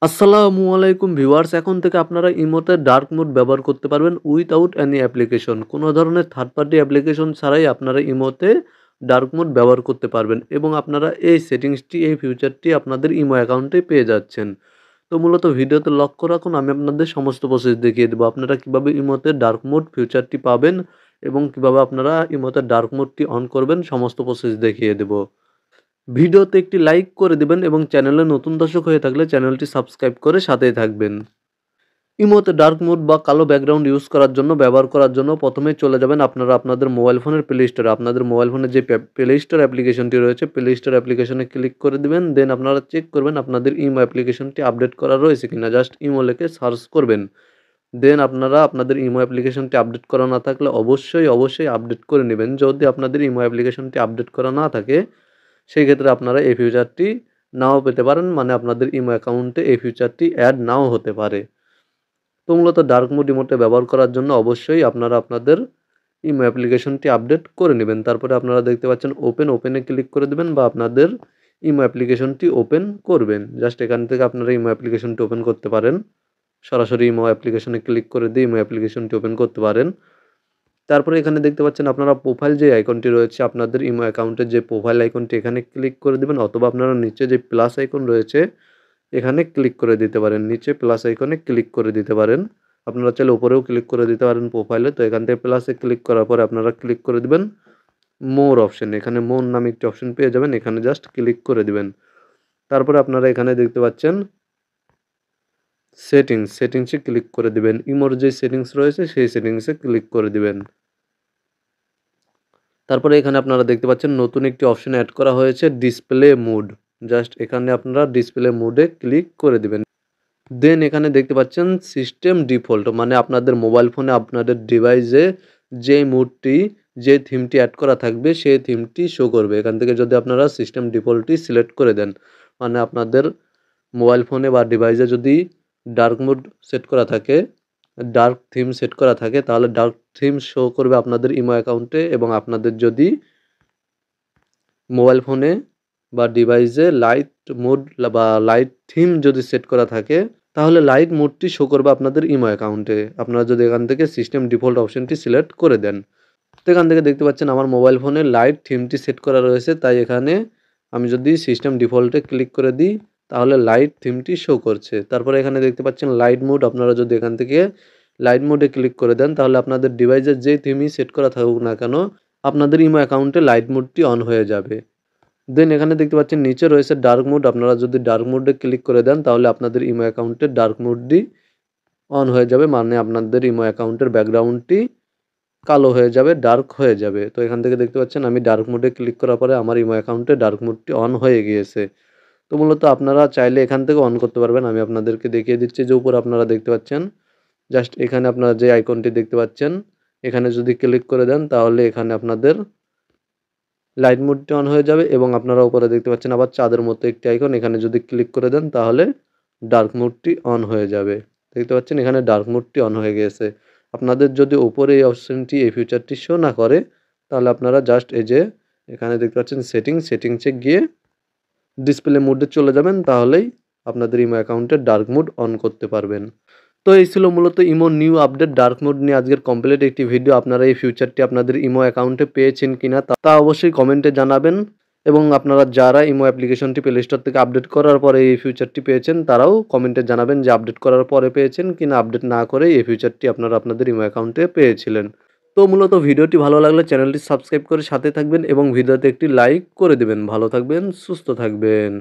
আসসালামু আলাইকুম ভিউয়ার্স, এখন থেকে আপনারা ইমোতে ডার্ক মোড ব্যবহার করতে পারবেন উইথআউট এনি অ্যাপ্লিকেশন। কোনো ধরনের থার্ড পার্টি অ্যাপ্লিকেশন ছাড়াই আপনারা ইমোতে ডার্ক মোড ব্যবহার করতে পারবেন এবং আপনারা এই সেটিংসটি, এই ফিউচারটি আপনাদের ইমো অ্যাকাউন্টে পেয়ে যাচ্ছেন। তো মূলত ভিডিওতে লক্ষ্য রাখুন, আমি আপনাদের সমস্ত প্রসেস দেখিয়ে দেবো। আপনারা কিভাবে ইমোতে ডার্ক মোড ফিউচারটি পাবেন এবং কিভাবে আপনারা ইমোতে ডার্ক মোডটি অন করবেন, সমস্ত প্রসেস দেখিয়ে দেবো। ভিডিওতে একটি লাইক করে দিবেন এবং চ্যানেলে নতুন দর্শক হয়ে থাকলে চ্যানেলটি সাবস্ক্রাইব করে সাথেই থাকবেন। ইমোতে ডার্ক মোড বা কালো ব্যাকগ্রাউন্ড ইউজ করার জন্য, ব্যবহার করার জন্য প্রথমেই চলে যাবেন আপনারা আপনাদের মোবাইল ফোনের প্লে স্টোরে। আপনাদের মোবাইল ফোনে যে প্লে স্টোর অ্যাপ্লিকেশনটি রয়েছে, প্লে স্টোর অ্যাপ্লিকেশনে ক্লিক করে দিবেন। দেন আপনারা চেক করবেন আপনাদের ইমো অ্যাপ্লিকেশনটি আপডেট করা রয়েছে কিনা। জাস্ট ইমো লিখে সার্চ করবেন। দেন আপনারা আপনাদের ইমো অ্যাপ্লিকেশনটি আপডেট করা না থাকলে অবশ্যই আপডেট করে নেবেন। যদি আপনাদের ইমো অ্যাপ্লিকেশনটি আপডেট করা না থাকে, সেই ক্ষেত্রে আপনারা এই ফিচারটি নাও পেতে পারেন, মানে আপনাদের ইমো অ্যাকাউন্টে এই ফিচারটি অ্যাড নাও হতে পারে। তো মূলত ডার্ক মোড ইমোতে ব্যবহার করার জন্য অবশ্যই আপনারা আপনাদের ইমো অ্যাপ্লিকেশনটি আপডেট করে নেবেন। তারপরে আপনারা দেখতে পাচ্ছেন ওপেনে ক্লিক করে দেবেন বা আপনাদের ইমো অ্যাপ্লিকেশনটি ওপেন করবেন। জাস্ট এখান থেকে আপনারা ইমো অ্যাপ্লিকেশনটি ওপেন করতে পারেন। সরাসরি ইমো অ্যাপ্লিকেশনে ক্লিক করে দিয়ে ইমো অ্যাপ্লিকেশনটি ওপেন করতে পারেন। তারপরে এখানে দেখতে পাচ্ছেন আপনারা প্রোফাইল যে আইকনটি রয়েছে, আপনাদের ইমো অ্যাকাউন্টের যে প্রোফাইল আইকনটি, এখানে ক্লিক করে দিবেন, অথবা আপনারা নিচে যে প্লাস আইকন রয়েছে এখানে ক্লিক করে দিতে পারেন। নিচে প্লাস আইকনে ক্লিক করে দিতে পারেন। আপনারা চাইলে উপরেও ক্লিক করে দিতে পারেন প্রোফাইলে। তো এখান থেকে প্লাসে ক্লিক করার পরে আপনারা ক্লিক করে দিবেন মোর অপশনে। এখানে মোর নামে একটি অপশন পেয়ে যাবেন, এখানে জাস্ট ক্লিক করে দিবেন। তারপরে আপনারা এখানে দেখতে পাচ্ছেন সেটিংসে ক্লিক করে দিবেন। ইমোর যে সেটিংস রয়েছে সেই সেটিংসে ক্লিক করে দিবেন। তারপরে এখানে আপনারা দেখতে পাচ্ছেন নতুন একটি অপশন অ্যাড করা হয়েছে, ডিসপ্লে মোড। জাস্ট এখানে আপনারা ডিসপ্লে মোডে ক্লিক করে দিবেন। দেন এখানে দেখতে পাচ্ছেন সিস্টেম ডিফল্ট, মানে আপনাদের মোবাইল ফোনে আপনাদের ডিভাইসে যে মোডটি, যে থিমটি অ্যাড করা থাকবে সেই থিমটি শো করবে। এখান থেকে যদি আপনারা সিস্টেম ডিফল্টটি সিলেক্ট করে দেন, মানে আপনাদের মোবাইল ফোনে বা ডিভাইসে যদি ডার্ক মোড সেট করা থাকে, ডার্ক থিম সেট করা থাকে, তাহলে ডার্ক থিম শো করবে আপনাদের ইমো অ্যাকাউন্টে। এবং আপনাদের যদি মোবাইল ফোনে বা ডিভাইসে লাইট মোড বা লাইট থিম যদি সেট করা থাকে, তাহলে লাইট মোডটি শো করবে আপনাদের ইমো অ্যাকাউন্টে, আপনারা যদি এখান থেকে সিস্টেম ডিফল্ট অপশনটি সিলেক্ট করে দেন। তো এখান থেকে দেখতে পাচ্ছেন আমার মোবাইল ফোনে লাইট থিমটি সেট করা রয়েছে, তাই এখানে আমি যদি সিস্টেম ডিফল্টে ক্লিক করে দিই তাহলে লাইট থিমটি শো করছে। তারপরে এখানে দেখতে পাচ্ছেন লাইট মোড, আপনারা যদি এখান থেকে লাইট মোডে ক্লিক করে দেন তাহলে আপনাদের ডিভাইসের যে থিমই সেট করা থাকুক না কেন, আপনাদের ইমো অ্যাকাউন্টে লাইট মোডটি অন হয়ে যাবে। দেন এখানে দেখতে পাচ্ছেন নিচে রয়েছে ডার্ক মোড, আপনারা যদি ডার্ক মোডে ক্লিক করে দেন তাহলে আপনাদের ইমো অ্যাকাউন্টে ডার্ক মোডটি অন হয়ে যাবে, মানে আপনাদের ইমো অ্যাকাউন্টের ব্যাকগ্রাউন্ডটি কালো হয়ে যাবে, ডার্ক হয়ে যাবে। তো এখান থেকে দেখতে পাচ্ছেন আমি ডার্ক মোডে ক্লিক করার পরে আমার ইমো অ্যাকাউন্টে ডার্ক মোডটি অন হয়ে গিয়েছে। তো মূলত আপনারা চাইলে এখান থেকে অন করতে পারবেন। আমি আপনাদেরকে দেখিয়ে দিচ্ছি যে উপরে আপনারা দেখতে পাচ্ছেন, জাস্ট এখানে আপনারা যে আইকনটি দেখতে পাচ্ছেন এখানে যদি ক্লিক করে দেন তাহলে এখানে আপনাদের লাইট মোডটি অন হয়ে যাবে। এবং আপনারা উপরে দেখতে পাচ্ছেন আবার চাঁদের মতো একটি আইকন, এখানে যদি ক্লিক করে দেন তাহলে ডার্ক মোডটি অন হয়ে যাবে। দেখতে পাচ্ছেন এখানে ডার্ক মোডটি অন হয়ে গিয়েছে। আপনাদের যদি উপরে এই অপশনটি, এই ফিচারটি শো না করে, তাহলে আপনারা জাস্ট এই যে এখানে দেখতে পাচ্ছেন সেটিংসে গিয়ে ডিসপ্লে মোডে চলে যাবেন, তাহলেই আপনাদের ইমো অ্যাকাউন্টে ডার্ক মোড অন করতে পারবেন। তো এই ছিল মূলত imo new update dark mode নিয়ে আজকের কমপ্লিট একটি ভিডিও। আপনারা এই ফিচারটি আপনাদের ইমো অ্যাকাউন্টে পেয়েছেন কিনা তা অবশ্যই কমেন্টে জানাবেন। এবং আপনারা যারা ইমো অ্যাপ্লিকেশনটি প্লে স্টোর থেকে আপডেট করার পরে এই ফিচারটি পেয়েছেন তারাও কমেন্টে জানাবেন যে আপডেট করার পরে পেয়েছেন কিনা আপডেট না করে এই ফিচারটি আপনারা আপনাদের ইমো অ্যাকাউন্টে পেয়েছিলেন। তো মূলত ভিডিওটি ভালো লাগলে চ্যানেলটি সাবস্ক্রাইব করে সাথে থাকবেন এবং ভিডিওতে একটি লাইক করে দেবেন। ভালো থাকবেন, সুস্থ থাকবেন।